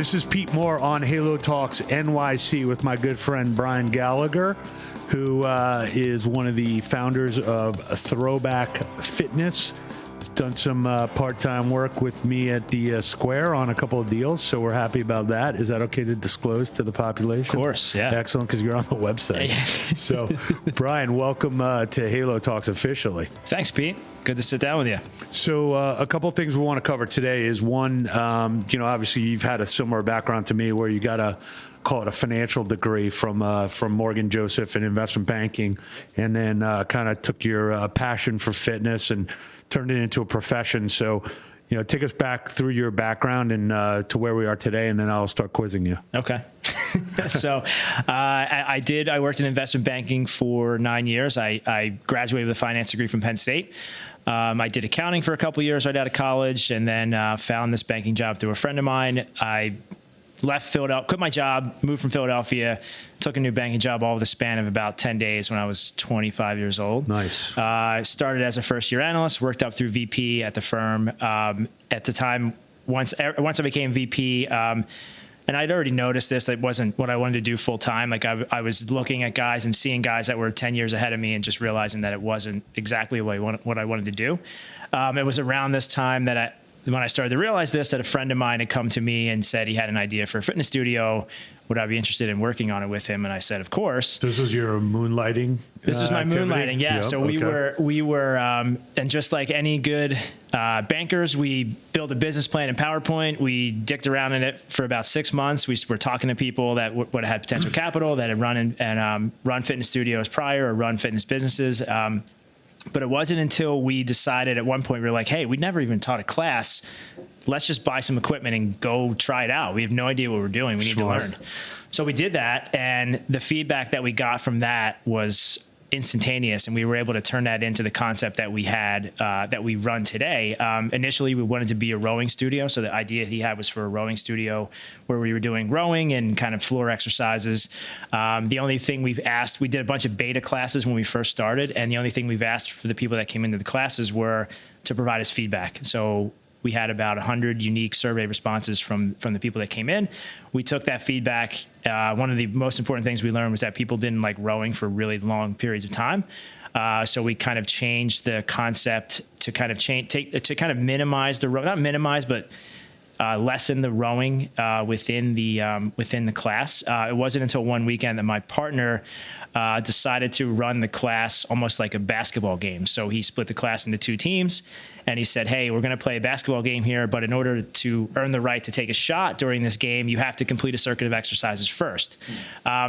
This is Pete Moore on Halo Talks NYC with my good friend Brian Gallagher, who is one of the founders of Throwback Fitness. He's done some part-time work with me at the Square on a couple of deals, so we're happy about that. Is that okay to disclose to the population? Of course, yeah. Excellent, because you're on the website. So, Brian, welcome to Halo Talks officially. Thanks, Pete. Good to sit down with you. So a couple of things we want to cover today is one, obviously you've had a similar background to me where you got a, call it a financial degree from Morgan Joseph in investment banking, and then kind of took your passion for fitness and turned it into a profession. So, take us back through your background and to where we are today, and then I'll start quizzing you. Okay. So I worked in investment banking for 9 years. I graduated with a finance degree from Penn State. I did accounting for a couple of years right out of college, and then found this banking job through a friend of mine. I left Philadelphia, quit my job, moved from Philadelphia, took a new banking job all over the span of about 10 days when I was 25 years old. Nice. I started as a first-year analyst, worked up through VP at the firm. At the time, once I became VP, and I'd already noticed this, that wasn't what I wanted to do full time. Like I was looking at guys and seeing guys that were 10 years ahead of me and just realizing that it wasn't exactly what I wanted to do. It was around this time that when I started to realize this, that a friend of mine had come to me and said he had an idea for a fitness studio. Would I be interested in working on it with him? And I said, of course. This was your moonlighting? This was my activity? moonlighting, yeah. Yep, So we were, and just like any good bankers, we built a business plan in PowerPoint. We dicked around in it for about 6 months. We were talking to people that would have had potential capital, that had run fitness studios prior or run fitness businesses. But it wasn't until we decided at one point, we were like, hey, we never even taught a class. Let's just buy some equipment and go try it out. We have no idea what we're doing. We need to learn. So we did that. And the feedback that we got from that was instantaneous. And we were able to turn that into the concept that we had, that we run today. Initially, we wanted to be a rowing studio. So the idea he had was for a rowing studio where we were doing rowing and kind of floor exercises. The only thing we did a bunch of beta classes when we first started. And the only thing we've asked for the people that came into the classes were to provide us feedback. So we had about 100 unique survey responses from the people that came in. We took that feedback. One of the most important things we learned was that people didn't like rowing for really long periods of time. So we kind of changed the concept to kind of minimize the not minimize, but lessen the rowing within the class. It wasn't until one weekend that my partner decided to run the class almost like a basketball game. So he split the class into two teams, and he said, hey, we're going to play a basketball game here, but in order to earn the right to take a shot during this game, you have to complete a circuit of exercises first.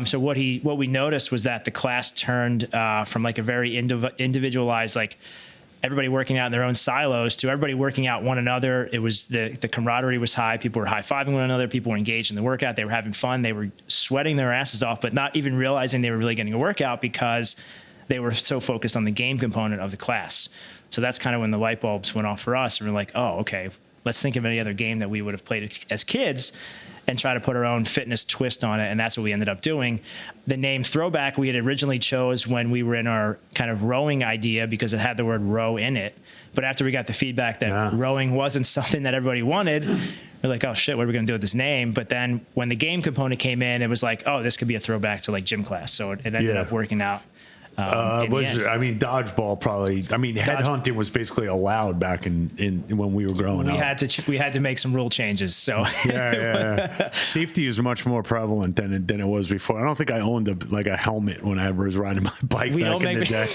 So what we noticed was that the class turned from like a very individualized, like everybody working out in their own silos to everybody working out one another. It was the camaraderie was high. People were high-fiving one another. People were engaged in the workout. They were having fun. They were sweating their asses off, but not even realizing they were really getting a workout because they were so focused on the game component of the class. So that's kind of when the light bulbs went off for us. And we're like, oh, okay, let's think of any other game that we would have played as kids and try to put our own fitness twist on it. And that's what we ended up doing. The name Throwback we had originally chose when we were in our kind of rowing idea because it had the word row in it. But after we got the feedback that rowing wasn't something that everybody wanted, we're like, oh shit, what are we going to do with this name? But then when the game component came in, it was like, oh, this could be a throwback to like gym class. So it ended up working out. Dodgeball probably. I mean, headhunting was basically allowed back in when we were growing up. We had to make some rule changes. So yeah. Safety is much more prevalent than it was before. I don't think I owned a helmet when I was riding my bike back in the day.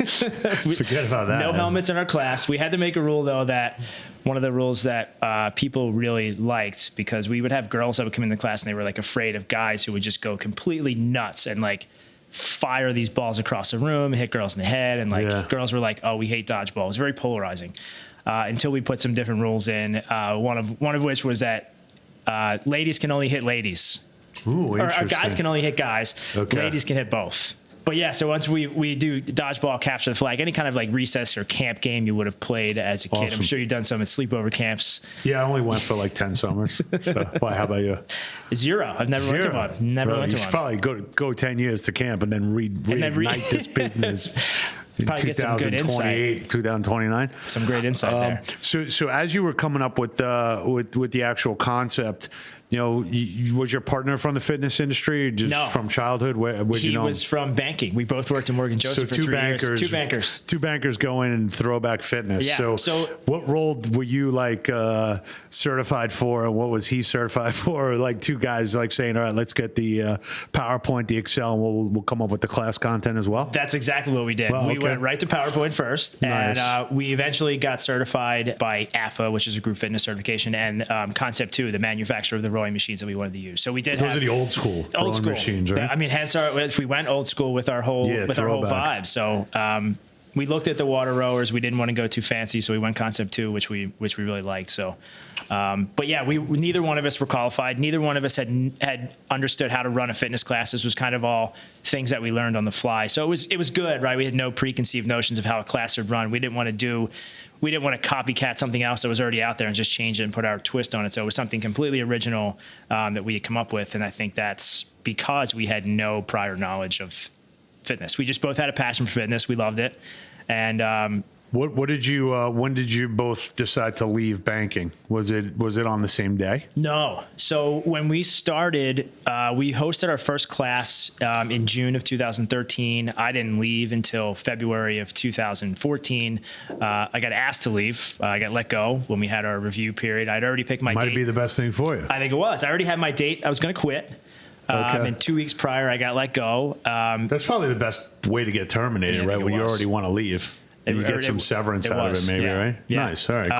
Forget about that. No helmets in our class. We had to make a rule though that one of the rules that people really liked, because we would have girls that would come into class and they were like afraid of guys who would just go completely nuts and like fire these balls across the room, hit girls in the head, and girls were like, "Oh, we hate dodgeball." It was very polarizing until we put some different rules in. One of which was that ladies can only hit ladies, or guys can only hit guys. Okay. Ladies can hit both. But yeah, so once we do dodgeball, capture the flag, any kind of like recess or camp game you would have played as a kid. I'm sure you've done some at sleepover camps. Yeah, I only went for like 10 summers. So, why? How about you? 0. I've never went to one. Never went to one. You should probably go 10 years to camp and then reignite this business. Probably get some good insight. 2029. Some great insight there. So as you were coming up with the actual concept, was your partner from the fitness industry or just No. from childhood? Where'd you He know him? was from banking. We both worked at Morgan Joseph for 3 years. Two bankers. Going in Throwback Fitness. Yeah, So what role were you certified for, and what was he certified for? Like two guys saying, all right, let's get the PowerPoint, the Excel, and we'll come up with the class content as well. That's exactly what we did. Wow, we okay. went right to PowerPoint first, Nice. and we eventually got certified by AFA, which is a group fitness certification, and Concept 2, the manufacturer of the rowing machines that we wanted to use. So we did. Those are the old school rowing machines, right? I mean, hence we went old school with our whole throwback. vibe. So we looked at the water rowers. We didn't want to go too fancy, so we went Concept 2, which we really liked. So, but yeah, neither one of us were qualified. Neither one of us had understood how to run a fitness class. This was kind of all things that we learned on the fly. So it was good, right? We had no preconceived notions of how a class would run. We didn't want to copycat something else that was already out there and just change it and put our twist on it. So it was something completely original that we had come up with. And I think that's because we had no prior knowledge of fitness. We just both had a passion for fitness. We loved it. And what did you? When did you both decide to leave banking? Was it on the same day? No. So when we started, we hosted our first class in June of 2013. I didn't leave until February of 2014. I got asked to leave. I got let go when we had our review period. I'd already picked my date. Might be the best thing for you. I think it was. I already had my date. I was going to quit. Okay. And 2 weeks prior, I got let go. That's probably the best way to get terminated, right? When you already want to leave. And you get some severance out of it, maybe, right? Yeah. Nice. All right,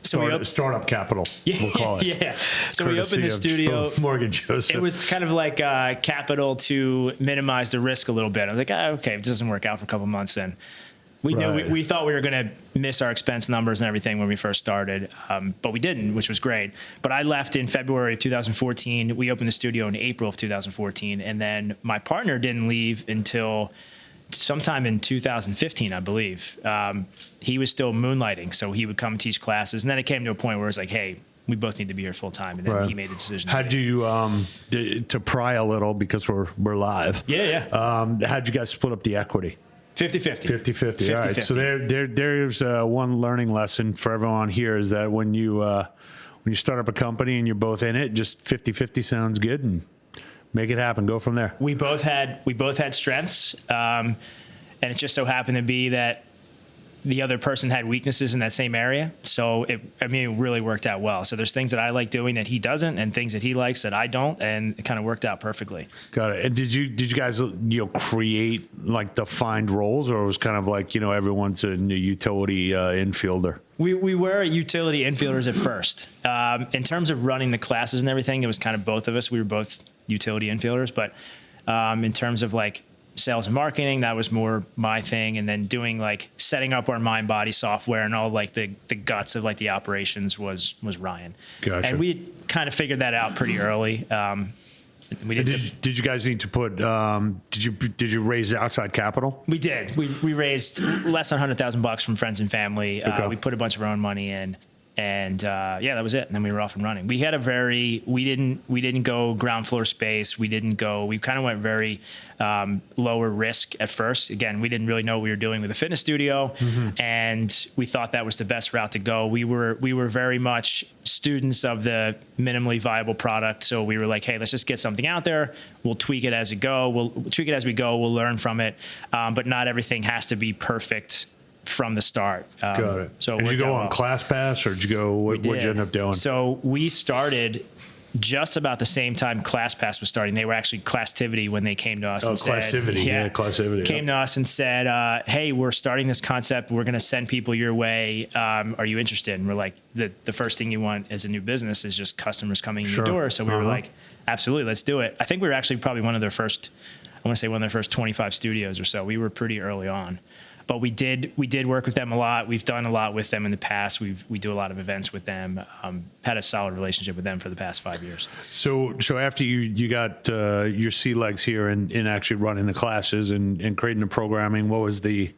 cool. Startup capital, we'll call it. Yeah. So we opened the studio. Morgan Joseph. It was kind of like capital to minimize the risk a little bit. I was like, okay, if this doesn't work out for a couple months, then we knew we thought we were going to miss our expense numbers and everything when we first started, but we didn't, which was great. But I left in February of 2014. We opened the studio in April of 2014, and then my partner didn't leave until sometime in 2015, I believe. He was still moonlighting, so he would come teach classes, and then it came to a point where it was like, hey, we both need to be here full time, and then he made the decision. How'd you to pry a little because we're live? Yeah. How'd you guys split up the equity? 50-50. 50-50. All right. So there's one learning lesson for everyone here is that when you start up a company and you're both in it, just 50-50 sounds good, and make it happen. Go from there. We both had strengths, and it just so happened to be that the other person had weaknesses in that same area. So it really worked out well. So there's things that I like doing that he doesn't, and things that he likes that I don't, and it kind of worked out perfectly. Got it. And did you guys create defined roles, or it was kind of like everyone's a utility infielder? We were utility infielders at first. In terms of running the classes and everything, it was kind of both of us. We were both utility infielders, but in terms of sales and marketing, that was more my thing. And then doing setting up our mind body software and all the guts of the operations was Ryan. Gotcha. And we kind of figured that out pretty early. Did you guys need to put? Did you raise outside capital? We did. We raised less than $100,000 from friends and family. Okay. We put a bunch of our own money in, and that was it. And then we were off and running. We had we didn't go ground floor space. We kind of went very lower risk at first. Again, we didn't really know what we were doing with a fitness studio, and we thought that was the best route to go. We were very much students of the minimally viable product. So we were like, hey, let's just get something out there. We'll tweak it as we go. We'll learn from it. But not everything has to be perfect from the start. Got it. So did you go on ClassPass, or did you go? What'd you end up doing? So we started just about the same time ClassPass was starting. They were actually Classtivity when they came to us. Classivity. Came to us and said, hey, we're starting this concept. We're going to send people your way. Are you interested? And we're like, the first thing you want as a new business is just customers coming in your door. So we were like, absolutely, let's do it. I think we were actually probably one of their first 25 studios or so. We were pretty early on. But we did work with them a lot. We've done a lot with them in the past. We do a lot of events with them. Had a solid relationship with them for the past 5 years. So after you got your sea legs here in actually running the classes and creating the programming, what was the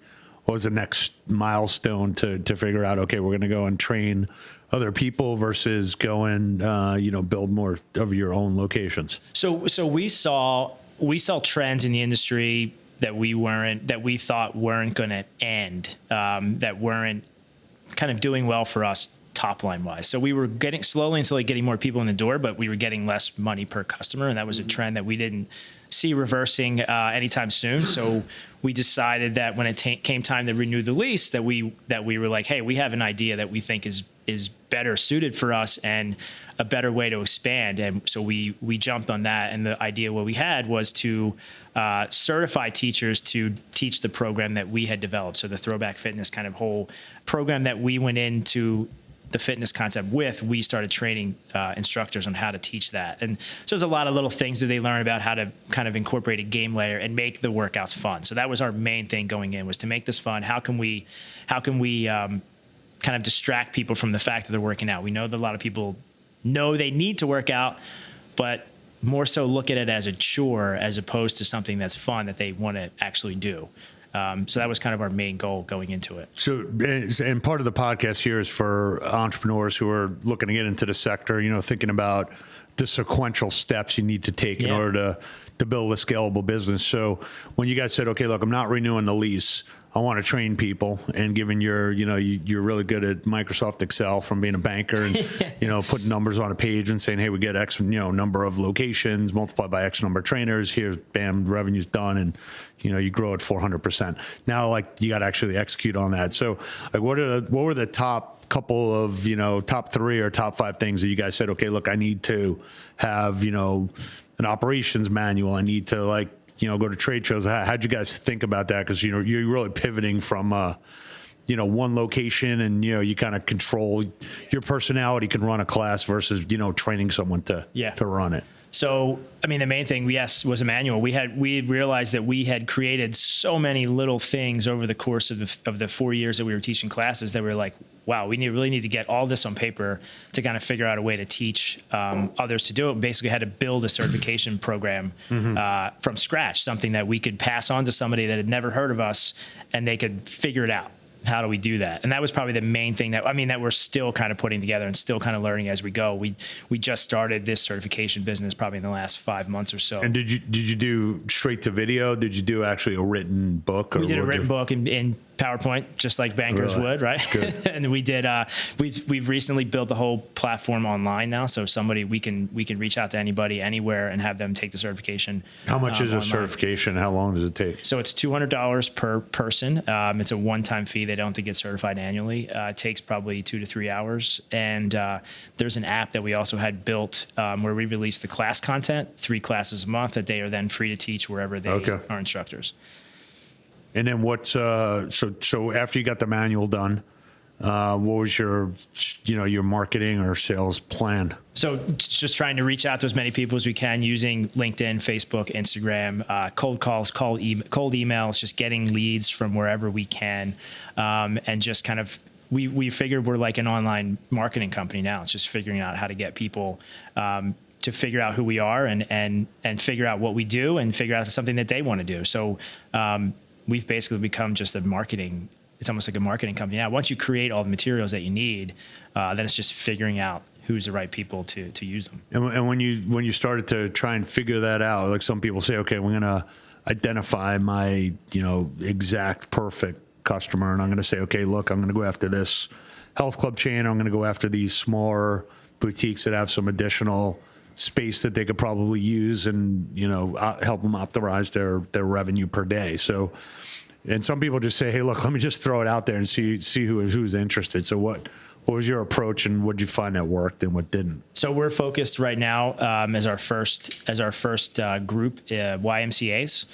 next milestone to figure out? Okay, we're going to go and train other people versus go and build more of your own locations. So we saw trends in the industry that we thought weren't going to end, that weren't kind of doing well for us top line wise. So we were getting slowly and slowly getting more people in the door, but we were getting less money per customer. And that was a trend that we didn't see reversing anytime soon. So we decided that when it came time to renew the lease, that we were like, hey, we have an idea that we think is better suited for us and a better way to expand. And so we jumped on that. And the idea what we had was to certify teachers to teach the program that we had developed. So the Throwback Fitness kind of whole program that we went into the fitness concept with, we started training instructors on how to teach that. And so there's a lot of little things that they learn about how to kind of incorporate a game layer and make the workouts fun. So that was our main thing going in, was to make this fun. How can we kind of distract people from the fact that they're working out? We know that a lot of people know they need to work out, but more so look at it as a chore as opposed to something that's fun that they want to actually do. So that was kind of our main goal going into it. So, and part of the podcast here is for entrepreneurs who are looking to get into the sector, thinking about the sequential steps you need to take in order to build a scalable business. So when you guys said, okay, look, I'm not renewing the lease, I want to train people, and given you're really good at Microsoft Excel from being a banker and, putting numbers on a page and saying, hey, we get X, number of locations multiplied by X number of trainers. Here's, bam, revenue's done. And, you grow at 400%. Now, you got to actually execute on that. So what were the top couple of, top 3 or top 5 things that you guys said, okay, look, I need to have, an operations manual. I need to go to trade shows. How'd you guys think about that? Because, you're really pivoting from, one location, and, you kind of control your personality can run a class versus, training someone to run it. So, I mean, the main thing, yes, was a manual. We realized that we had created so many little things over the course of the 4 years that we were teaching classes that we were like, wow, we really need to get all this on paper to kind of figure out a way to teach others to do it. Basically had to build a certification program from scratch, something that we could pass on to somebody that had never heard of us and they could figure it out. How do we do that? And that was probably the main thing that we're still kind of putting together and still kind of learning as we go. We just started this certification business probably in the last 5 months or so. And did you do straight to video? Did you do actually a written book? Or we did a written book in PowerPoint, just like bankers would, right? Good. And we did. We've recently built the whole platform online now, so we can reach out to anybody anywhere and have them take the certification. How much is a certification? How long does it take? So it's $200 per person. It's a one-time fee. They don't have to get certified annually. It takes probably 2 to 3 hours. And there's an app that we also had built where we release the class content, 3 classes a month that they are then free to teach wherever they are instructors. And then what's so after you got the manual done, what was your marketing or sales plan? So just trying to reach out to as many people as we can using LinkedIn, Facebook, Instagram, cold calls, cold emails, just getting leads from wherever we can, and just kind of we figured we're like an online marketing company now. It's just figuring out how to get people to figure out who we are and figure out what we do and figure out if it's something that they want to do. So we've basically become just it's almost like a marketing company now. Once you create all the materials that you need, then it's just figuring out who's the right people to use them. And when you started to try and figure that out, like some people say, okay, we're going to identify my, exact perfect customer. And I'm going to say, okay, look, I'm going to go after this health club chain. I'm going to go after these smaller boutiques that have some additional space that they could probably use and, help them optimize their revenue per day. So, and some people just say, hey, look, let me just throw it out there and see who's interested. So what was your approach and what did you find that worked and what didn't? So we're focused right now as our first group, YMCAs.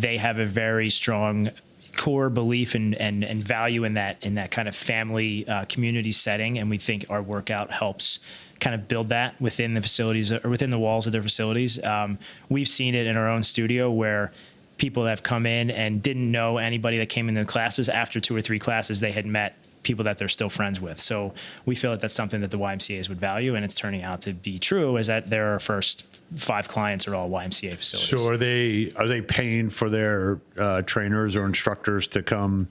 They have a very strong core belief and value in that kind of family community setting. And we think our workout helps kind of build that within the facilities or within the walls of their facilities. We've seen it in our own studio where people that have come in and didn't know anybody that came into the classes. After 2 or 3 classes, they had met people that they're still friends with. So we feel that that's something that the YMCAs would value, and it's turning out to be true, is that their first 5 clients are all YMCA facilities. So are they paying for their trainers or instructors to come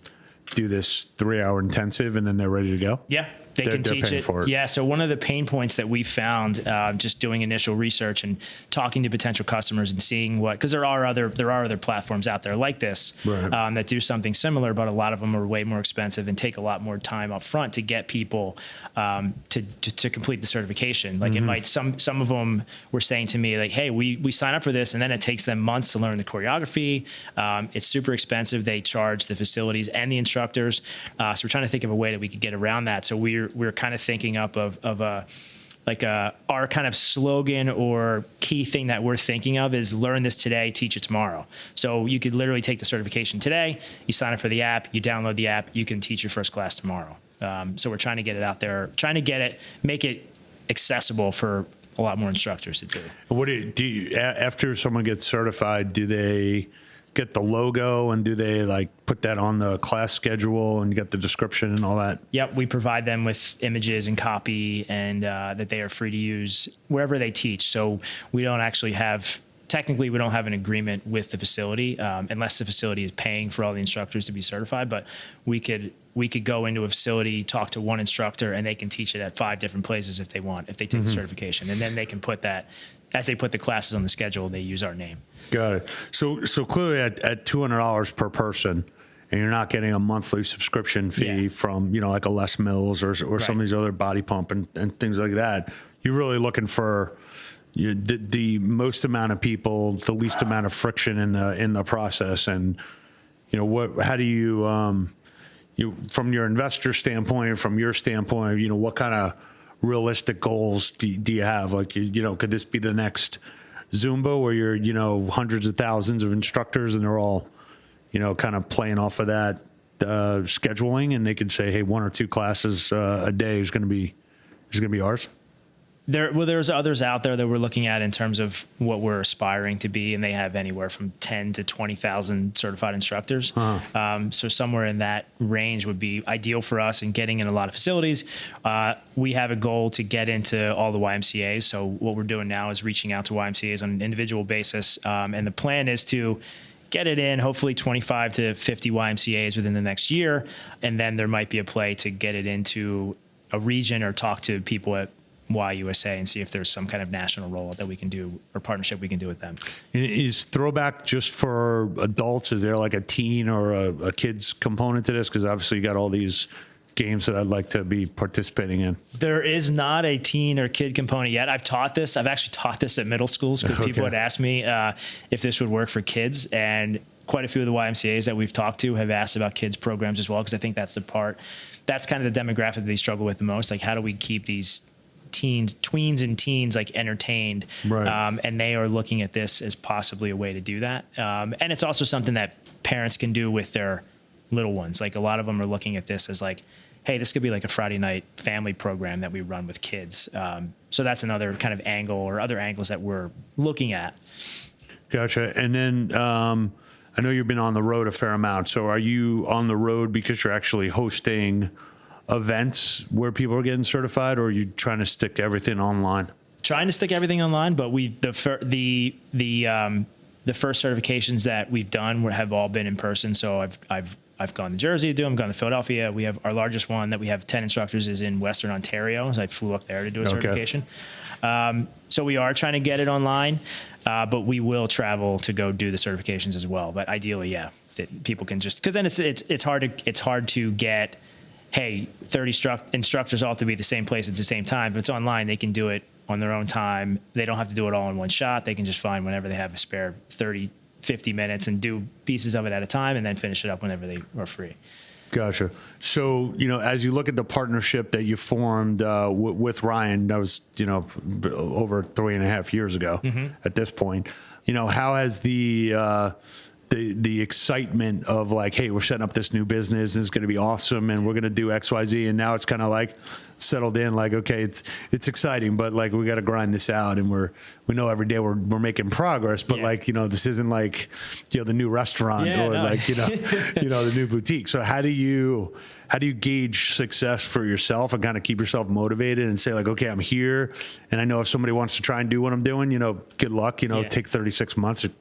do this 3-hour intensive and then they're ready to go? Yeah. They can they're teach paying it. for it. Yeah. So one of the pain points that we found just doing initial research and talking to potential customers and seeing because there are other platforms out there like this that do something similar, but a lot of them are way more expensive and take a lot more time up front to get people to complete the certification. Like it might, some of them were saying to me like, hey, we sign up for this and then it takes them months to learn the choreography. It's super expensive. They charge the facilities and the instructors. So we're trying to think of a way that we could get around that. So we're kind of thinking up of our kind of slogan or key thing that we're thinking of is learn this today, teach it tomorrow. So you could literally take the certification today, you sign up for the app, you download the app, you can teach your first class tomorrow. So we're trying to get it out there, make it accessible for a lot more instructors to do. What do you, after someone gets certified, do they get the logo and do they like put that on the class schedule and get the description and all that? Yep. We provide them with images and copy and that they are free to use wherever they teach. So we don't actually technically we don't have an agreement with the facility unless the facility is paying for all the instructors to be certified, but we could go into a facility, talk to one instructor, and they can teach it at 5 different places if they take the certification. And then they can put that, as they put the classes on the schedule, they use our name. Got it. So clearly at $200 per person, and you're not getting a monthly subscription fee from, like a Les Mills or some of these other body pump and things like that. You're really looking for the most amount of people, the least amount of friction in the process. And, how do you, from your investor standpoint, from your standpoint, what kind of realistic goals do you have? Like, could this be the next Zumba where you're, hundreds of thousands of instructors and they're all, kind of playing off of that scheduling, and they could say, hey, 1 or 2 classes a day is going to be ours? There's others out there that we're looking at in terms of what we're aspiring to be, and they have anywhere from 10 to 20,000 certified instructors. So somewhere in that range would be ideal for us and getting in a lot of facilities. We have a goal to get into all the YMCAs. So what we're doing now is reaching out to YMCAs on an individual basis. And the plan is to get it in hopefully 25 to 50 YMCAs within the next year. And then there might be a play to get it into a region or talk to people at YUSA and see if there's some kind of national rollout that we can do or partnership we can do with them. And is Throwback just for adults? Is there like a teen or a kids component to this? Because obviously you got all these games that I'd like to be participating in. There is not a teen or kid component yet. I've actually taught this at middle schools because people had asked me if this would work for kids, and quite a few of the YMCAs that we've talked to have asked about kids programs as well, because I think that's kind of the demographic that they struggle with the most. Like, how do we keep these tweens and teens like entertained, and they are looking at this as possibly a way to do that. And it's also something that parents can do with their little ones. Like, a lot of them are looking at this as like, hey, this could be like a Friday night family program that we run with kids. So that's another kind of angle or other angles that we're looking at. Gotcha. And then I know you've been on the road a fair amount. So are you on the road because you're actually hosting events where people are getting certified, or are you trying to stick everything online? Trying to stick everything online, but the first certifications that we've done have all been in person. So I've gone to Jersey to do them, gone to Philadelphia. We have our largest one that we have 10 instructors is in Western Ontario. So I flew up there to do a certification. So we are trying to get it online, but we will travel to go do the certifications as well. But ideally, that people can just, because then it's hard to get, hey, 30 instructors all have to be at the same place at the same time. If it's online, they can do it on their own time. They don't have to do it all in one shot. They can just find whenever they have a spare 30, 50 minutes and do pieces of it at a time and then finish it up whenever they are free. Gotcha. So, as you look at the partnership that you formed with Ryan, that was, over 3.5 years ago at this point, how has the excitement of like, hey, we're setting up this new business and it's going to be awesome and we're going to do X, Y, Z. And now it's kind of like settled in, like, okay, it's exciting, but like, we got to grind this out. And we know every day we're making progress, but like, this isn't like, the new restaurant like, the new boutique. So how do you gauge success for yourself and kind of keep yourself motivated and say like, okay, I'm here. And I know if somebody wants to try and do what I'm doing, good luck, take 36 months to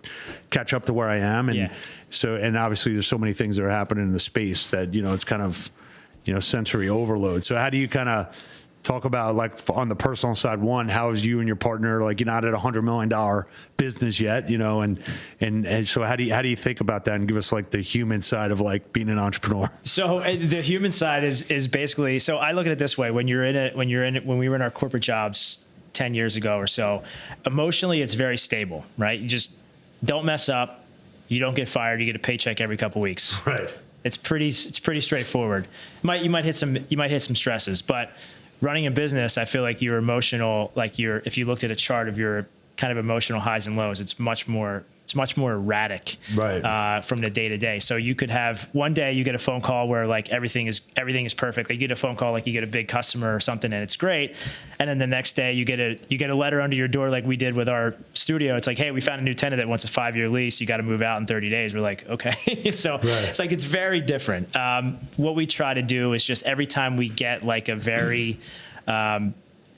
catch up to where I am. And so, and obviously there's so many things that are happening in the space that, it's kind of, sensory overload. So how do you kind of talk about, like, on the personal side, one, how is you and your partner, like, you're not at $100 million business yet, and so how do you think about that, and give us like the human side of like being an entrepreneur? So the human side is basically, so I look at it this way: when we were in our corporate jobs 10 years ago or so, emotionally, it's very stable, right? You just don't mess up. You don't get fired. You get a paycheck every couple weeks. Right. It's pretty straightforward. You might hit some stresses, but running a business, I feel like you're emotional. If you looked at a chart of your kind of emotional highs and lows, it's much more erratic, right, from the day to day. So you could have one day you get a phone call where like everything is perfect. Like you get a phone call, like you get a big customer or something, and it's great. And then the next day you get a letter under your door, like we did with our studio. It's like, hey, we found a new tenant that wants a 5-year lease. You got to move out in 30 days. We're like, okay. So right. It's like, it's very different. What we try to do is just every time we get like a very,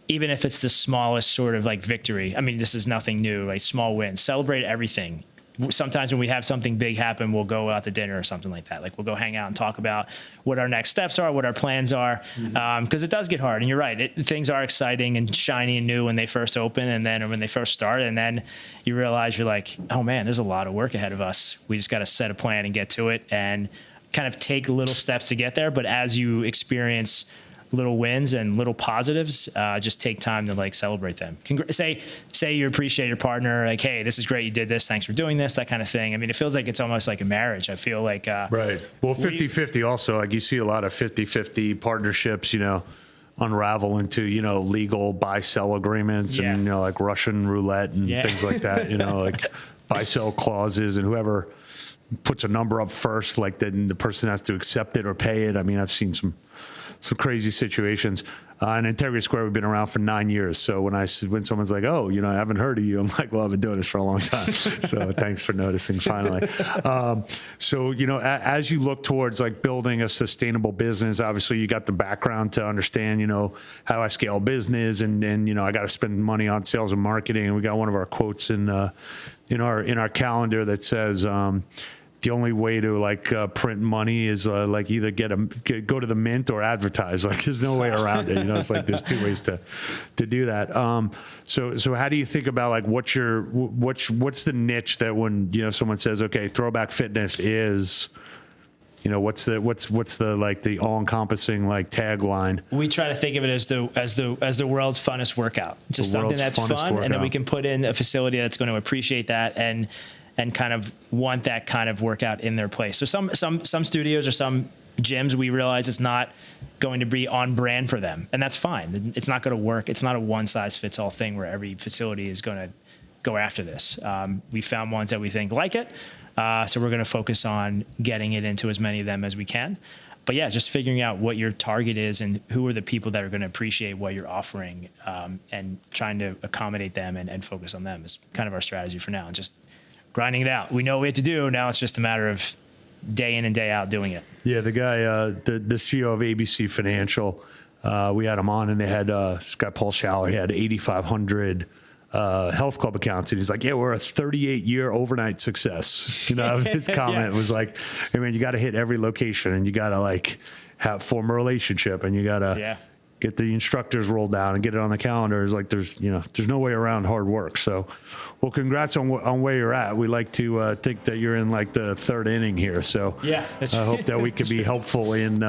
even if it's the smallest sort of like victory, I mean, this is nothing new, like small wins, celebrate everything. Sometimes when we have something big happen, we'll go out to dinner or something like that. Like we'll go hang out and talk about what our next steps are, what our plans are. Because it does get hard. And you're right. Things are exciting and shiny and new when they first open, and then when they first start. And then you realize you're like, oh man, there's a lot of work ahead of us. We just got to set a plan and get to it and kind of take little steps to get there. But as you experience little wins and little positives, just take time to like celebrate them. Say you appreciate your partner, like, hey, this is great, you did this, thanks for doing this, that kind of thing. I mean, it feels like it's almost like a marriage. I feel like right. Well, 50-50 also, like you see a lot of 50-50 partnerships, unravel into, legal buy-sell agreements, yeah, and, like Russian roulette and things like that, like buy-sell clauses, and whoever puts a number up first, like then the person has to accept it or pay it. I mean, I've seen some crazy situations. In Integrity Square, we've been around for 9 years. So when someone's like, oh, I haven't heard of you, I'm like, well, I've been doing this for a long time. So thanks for noticing finally. So, as you look towards like building a sustainable business, obviously you got the background to understand, how I scale business, and I got to spend money on sales and marketing. And we got one of our quotes in our calendar that says, the only way to like print money is like either go to the mint or advertise. Like there's no way around it. It's like there's two ways to do that. So how do you think about like what's the niche that when someone says, okay, Throwback Fitness is, what's the like the all encompassing like tagline? We try to think of it as the world's funnest workout, just something that's fun, workout. And then we can put in a facility that's going to appreciate that and kind of want that kind of workout in their place. So some studios or some gyms, we realize it's not going to be on brand for them, and that's fine. It's not going to work. It's not a one size fits all thing where every facility is going to go after this. We found ones that we think like it, so we're going to focus on getting it into as many of them as we can. But yeah, just figuring out what your target is and who are the people that are going to appreciate what you're offering, and trying to accommodate them and focus on them is kind of our strategy for now. And just grinding it out. We know what we have to do. Now it's just a matter of day in and day out doing it. Yeah, the guy, the CEO of ABC Financial, we had him on, and they had this guy, Paul Schaller. He had 8,500 health club accounts, and he's like, yeah, we're a 38-year overnight success. His comment was like, hey man, you got to hit every location, and you got to like form a relationship, and you got to get the instructors rolled down and get it on the calendar. Is like there's no way around hard work. So, well, congrats on where you're at. We like to think that you're in like the third inning here. So yeah, I hope that we can be helpful in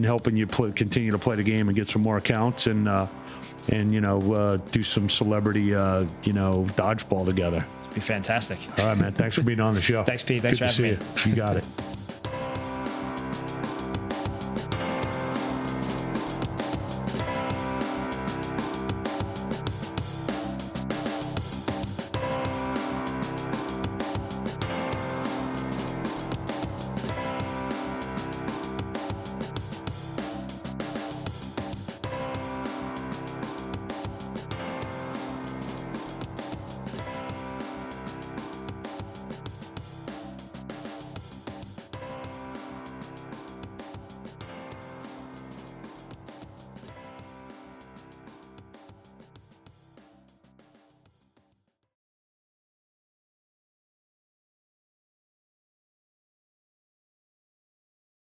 helping you continue to play the game and get some more accounts and do some celebrity dodgeball together. It'd be fantastic. All right, man. Thanks for being on the show. Thanks, Pete. Thanks for having me. You got it.